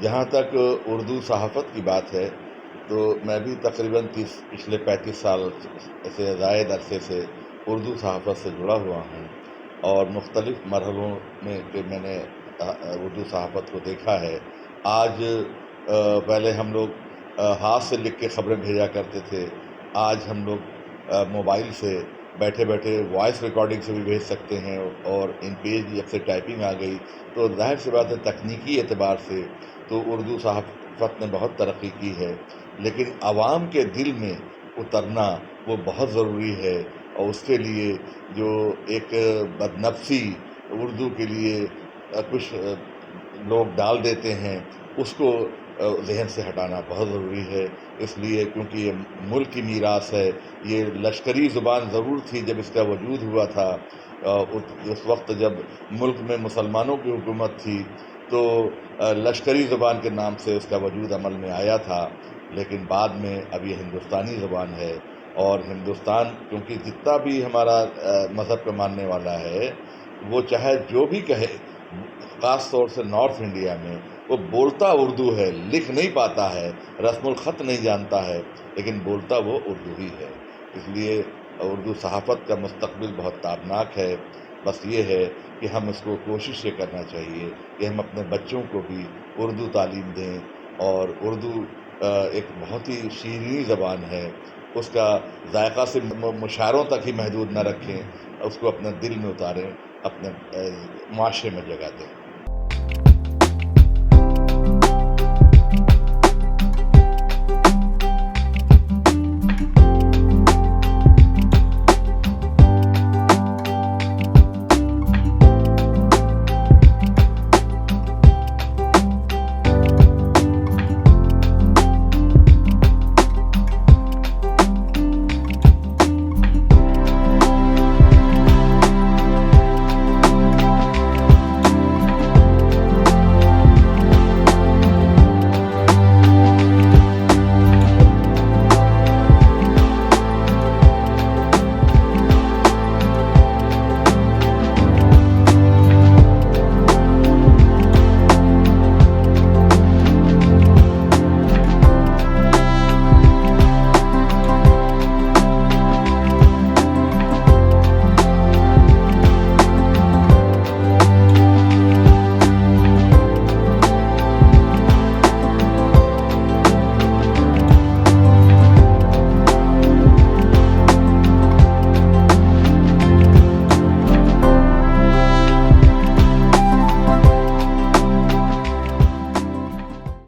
جہاں تک اردو صحافت کی بات ہے تو میں بھی تقریباً پچھلے 35 سال سے زائد عرصے سے اردو صحافت سے جڑا ہوا ہوں، اور مختلف مرحلوں میں کہ میں نے اردو صحافت کو دیکھا ہے۔ آج پہلے ہم لوگ ہاتھ سے لکھ کے خبریں بھیجا کرتے تھے، آج ہم لوگ موبائل سے بیٹھے بیٹھے وائس ریکارڈنگ سے بھی بھیج سکتے ہیں، اور ان پیج جب سے ٹائپنگ آ گئی تو ظاہر سی بات ہے تکنیکی اعتبار سے تو اردو صحافت نے بہت ترقی کی ہے، لیکن عوام کے دل میں اترنا وہ بہت ضروری ہے، اور اس کے لیے جو ایک بدنفسی اردو کے لیے کچھ لوگ ڈال دیتے ہیں اس کو ذہن سے ہٹانا بہت ضروری ہے۔ اس لیے کیونکہ یہ ملک کی میراث ہے، یہ لشکری زبان ضرور تھی جب اس کا وجود ہوا تھا، اس وقت جب ملک میں مسلمانوں کی حکومت تھی تو لشکری زبان کے نام سے اس کا وجود عمل میں آیا تھا، لیکن بعد میں اب یہ ہندوستانی زبان ہے، اور ہندوستان کیونکہ جتنا بھی ہمارا مذہب کا ماننے والا ہے وہ چاہے جو بھی کہے، خاص طور سے نارتھ انڈیا میں وہ بولتا اردو ہے، لکھ نہیں پاتا ہے، رسم الخط نہیں جانتا ہے، لیکن بولتا وہ اردو ہی ہے۔ اس لیے اردو صحافت کا مستقبل بہت تابناک ہے، بس یہ ہے کہ ہم اس کو کوشش یہ کرنا چاہیے کہ ہم اپنے بچوں کو بھی اردو تعلیم دیں، اور اردو ایک بہت ہی شیریں زبان ہے، اس کا ذائقہ سے مشاعروں تک ہی محدود نہ رکھیں، اس کو اپنے دل میں اتاریں، اپنے معاشرے میں جگہ دیں۔